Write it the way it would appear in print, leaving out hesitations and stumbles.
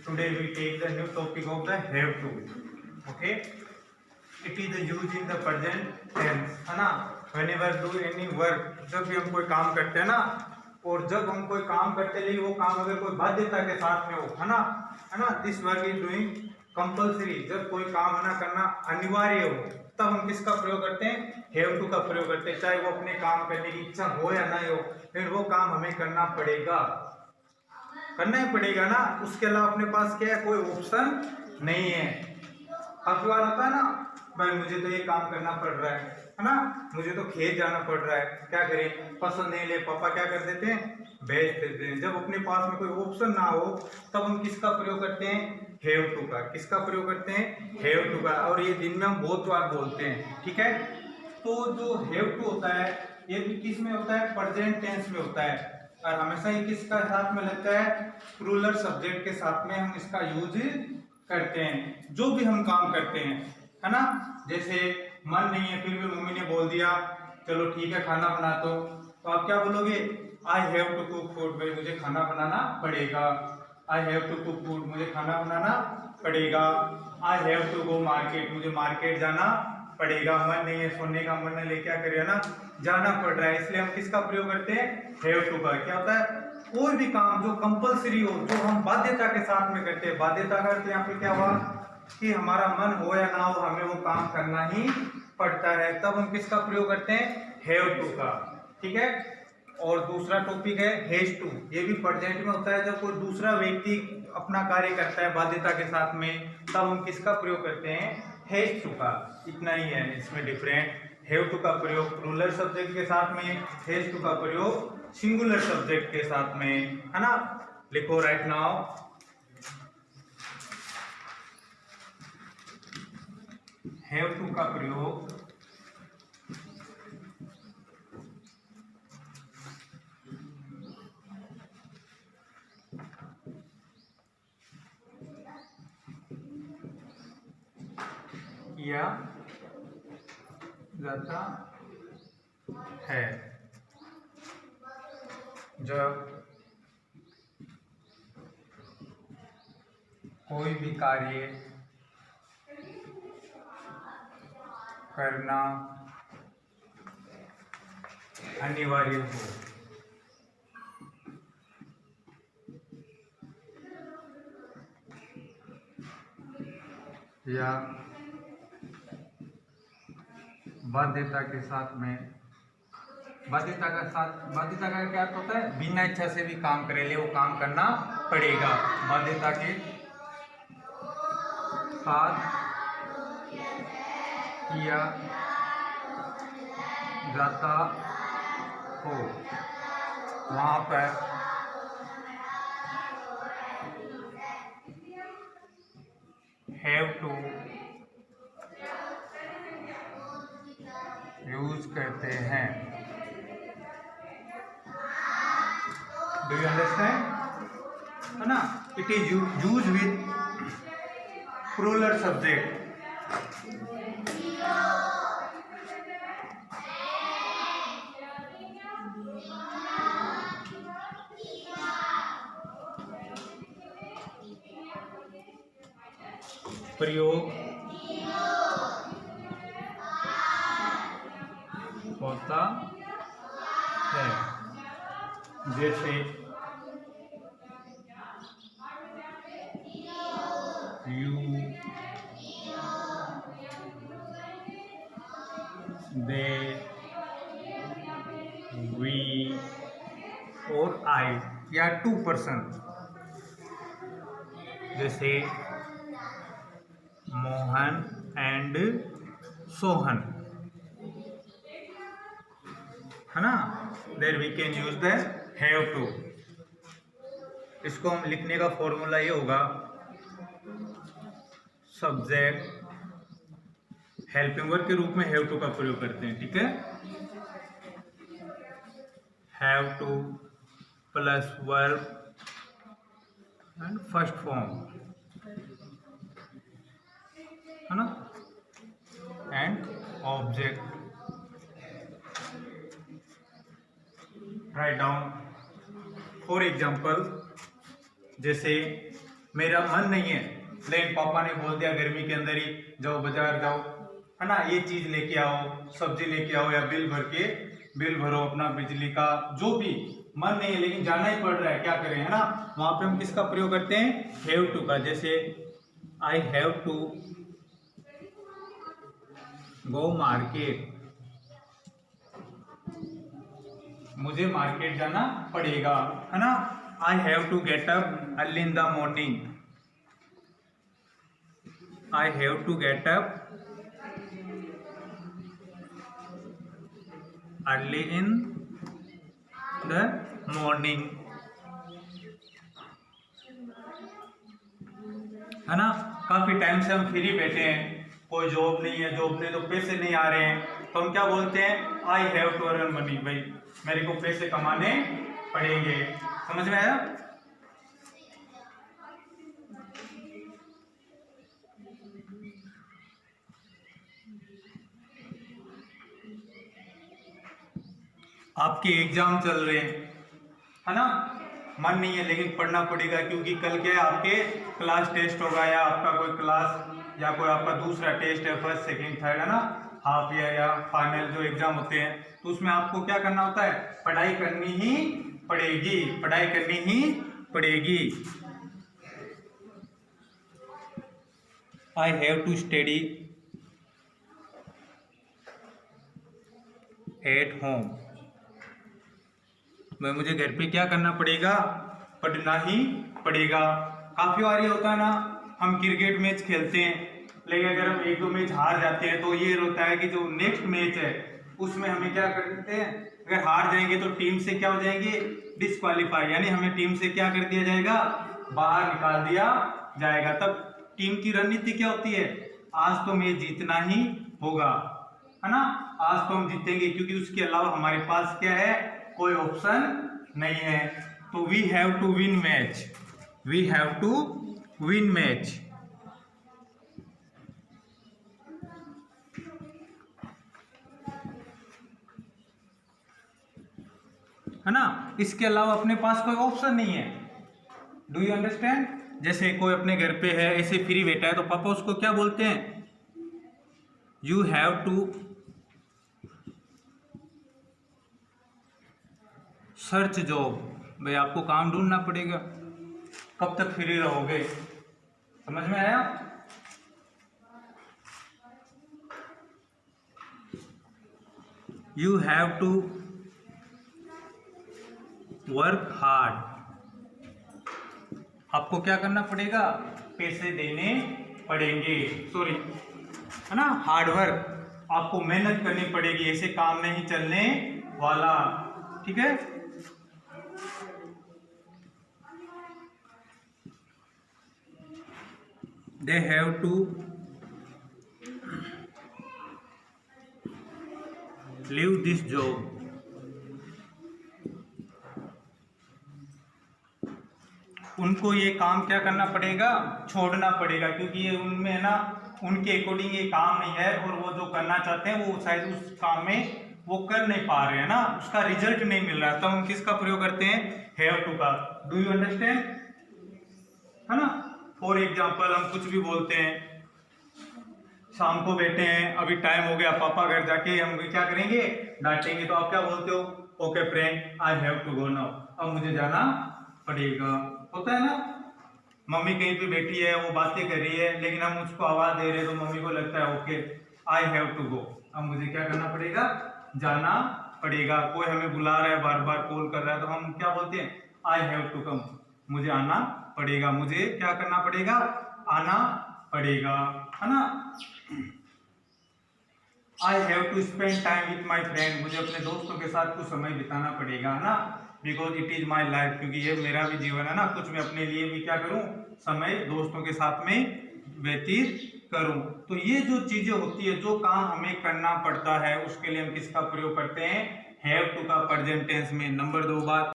Today we take the new topic of the have to. Okay, it is used in the present tense, है ना. Whenever do any work, जब भी हम कोई काम करते हैं ना, और जब हम कोई काम करते हैं वो काम अगर कोई बाध्यता के साथ में हो, है ना, this work is doing compulsory. जब कोई काम है ना करना अनिवार्य हो, तब हम किसका प्रयोग करते हैं? हैव टू का प्रयोग करते हैं. चाहे वो अपने काम करने की इच्छा हो या ना हो, फिर वो काम हमें करना पड़ेगा, करना ही पड़ेगा ना. उसके अलावा अपने पास क्या है? कोई ऑप्शन नहीं है. काफी बार होता है ना, भाई मुझे तो ये काम करना पड़ रहा है ना, मुझे तो खेत जाना पड़ रहा है, क्या करें, पसंद नहीं ले, पापा क्या कर देते हैं? भेज देते हैं. जब अपने पास में कोई ऑप्शन ना हो, तब हम किसका प्रयोग करते हैं? हैव टू का. किसका प्रयोग करते हैं? हैव टू का. और ये दिन में हम बहुत बार बोलते हैं, ठीक है. तो जो हैव टू होता है ये भी किस में होता है? प्रेजेंट टेंस में होता है. और हमेशा ये किसका साथ में लगता है? प्लूरल सब्जेक्ट के साथ में हम इसका यूज करते हैं जो भी हम काम करते हैं, है ना. जैसे मन नहीं है, फिर भी मम्मी ने बोल दिया चलो ठीक है खाना बना दो, तो आप क्या बोलोगे? I have to cook food. भाई मुझे खाना बनाना पड़ेगा. I have to cook food, मुझे खाना बनाना पड़ेगा. I have to go market, मुझे मार्केट जाना पड़ेगा. मन नहीं है, सोने का मन नहीं, क्या करिए ना, जाना पड़ रहा है. इसलिए हम किसका प्रयोग करते हैं? हैव टू का. क्या होता है? कोई भी काम जो कंपलसरी हो, जो हम बाध्यता के साथ में करते हैं. बाध्यता का अर्थ यहाँ पे क्या हुआ कि हमारा मन हो या ना हो, हमें वो काम करना ही पड़ता है. तब हम किसका प्रयोग करते हैं? हैव टू का. ठीक है. और दूसरा टॉपिक है हैज टू. ये भी प्रेजेंट में होता है. जब कोई दूसरा व्यक्ति अपना कार्य करता है बाध्यता के साथ में, तब हम किसका प्रयोग करते हैं? हैज टू का. इतना ही है इसमें डिफरेंट. हैव टू का प्रयोग प्लूरल सब्जेक्ट के साथ में, हैज टू का प्रयोग सिंगुलर सब्जेक्ट के साथ में, है ना. लिखो राइट नाउ. हैव टू का प्रयोग किया जाता है जब कोई भी कार्य करना अनिवार्य हो. या बाध्यता के साथ में. बाध्यता का क्या अर्थ होता है? बिना इच्छा से भी काम करे ले वो काम करना पड़ेगा. बाध्यता के साथ किया जाता हो, वहां पर हैव टू यूज करते हैं. Do you understand? है ना. It is use with plural subject. प्रयोग होता है. जैसे यू, दे, वी और आई या टू पर्सन. जैसे मोहन एंड सोहन, है ना. There we can use the have to. इसको हम लिखने का फॉर्मूला ये होगा, सब्जेक्ट हेल्पिंग वर्ब के रूप में हैव टू का प्रयोग करते हैं. ठीक है. Have two plus verb and first form, है ना, and object, write down. For example, जैसे मेरा मन नहीं है लेकिन पापा ने बोल दिया गर्मी के अंदर ही जाओ बाजार जाओ, है ना, ये चीज लेके आओ, सब्जी लेके आओ, या बिल भरो अपना बिजली का, जो भी मन नहीं है लेकिन जाना ही पड़ रहा है, क्या करें, है ना। वहां पे हम किसका प्रयोग करते हैं, हैव टू का। जैसे I have to go market, मुझे मार्केट जाना पड़ेगा, है ना। I have to get up early in the morning, I have to get up early in the morning, है ना। काफी टाइम से हम फ्री बैठे हैं, कोई जॉब नहीं है, जॉब नहीं तो पैसे नहीं आ रहे हैं, तो हम क्या बोलते हैं, I have to earn money, भाई मेरे को पैसे कमाने पड़ेंगे। समझ में आया। आपके एग्जाम चल रहे हैं, है ना, मन नहीं है लेकिन पढ़ना पड़ेगा, क्योंकि कल क्या है, आपके क्लास टेस्ट होगा, या आपका कोई क्लास या कोई आपका दूसरा टेस्ट है, फर्स्ट सेकंड थर्ड, है ना, हाफ ईयर या फाइनल जो एग्जाम होते हैं, तो उसमें आपको क्या करना होता है, पढ़ाई करनी ही पड़ेगी, पढ़ाई करनी ही पड़ेगी। I have to study at home, भाई मुझे घर पे क्या करना पड़ेगा, पढ़ना ही पड़ेगा। काफी बार ये होता है ना, हम क्रिकेट मैच खेलते हैं लेकिन अगर हम एक दो मैच हार जाते हैं तो ये होता है कि जो नेक्स्ट मैच है उसमें हमें क्या करते हैं, अगर हार जाएंगे तो टीम से क्या हो जाएंगे, डिस्क्वालीफाई, यानी हमें टीम से क्या कर दिया जाएगा, बाहर निकाल दिया जाएगा। तब टीम की रणनीति क्या होती है, आज तो मैच जीतना ही होगा, है ना, आज तो हम जीतेंगे, क्योंकि उसके अलावा हमारे पास क्या है, कोई ऑप्शन नहीं है। तो we have to win match, we have to win match, है ना। इसके अलावा अपने पास कोई ऑप्शन नहीं है। Do you understand. जैसे कोई अपने घर पे है, ऐसे फ्री बैठा है, तो पापा उसको क्या बोलते हैं, you have to search job, भाई आपको काम ढूंढना पड़ेगा, कब तक फ्री रहोगे। समझ में आया। You have to work hard, आपको क्या करना पड़ेगा, पैसे देने पड़ेंगे, सॉरी, है ना, हार्ड वर्क, आपको मेहनत करनी पड़ेगी, ऐसे काम नहीं चलने वाला, ठीक है। They have to leave this job, उनको ये काम क्या करना पड़ेगा, छोड़ना पड़ेगा, क्योंकि ये उनमें है ना, उनके अकॉर्डिंग ये काम नहीं है, और वो जो करना चाहते हैं वो शायद उस काम में वो कर नहीं पा रहे हैं ना, उसका रिजल्ट नहीं मिल रहा है। तो हम किसका प्रयोग करते हैं, हैव टू का। डू यू अंडरस्टैंड, है ना। फॉर एग्जाम्पल हम कुछ भी बोलते हैं, शाम को बैठे हैं, अभी टाइम हो गया, पापा घर जाके हम क्या करेंगे, डांटेंगे, तो आप क्या बोलते हो, okay friend I have to go now, अब मुझे जाना पड़ेगा, होता है ना। मम्मी कहीं पे बैठी है, वो बातें कर रही है, लेकिन हम उसको आवाज दे रहे हैं, तो मम्मी को लगता है okay I have to go, अब मुझे क्या करना पड़ेगा, जाना पड़ेगा। कोई हमें बुला रहा है, बार बार कॉल कर रहा है, तो हम क्या बोलते हैं, आई हैव टू कम, मुझे आना पड़ेगा, मुझे क्या करना पड़ेगा, आना पड़ेगा, है ना। I have to spend time with my friend, मुझे अपने दोस्तों के साथ कुछ समय बिताना पड़ेगा, है ना, because it is my life, क्योंकि ये मेरा भी जीवन है ना, कुछ मैं अपने लिए भी क्या करूं, समय दोस्तों के साथ में व्यतीत करूं। तो ये जो चीजें होती है, जो काम हमें करना पड़ता है, उसके लिए हम किसका प्रयोग करते हैं, हैव टू का प्रेजेंट टेंस में। नंबर 2 बात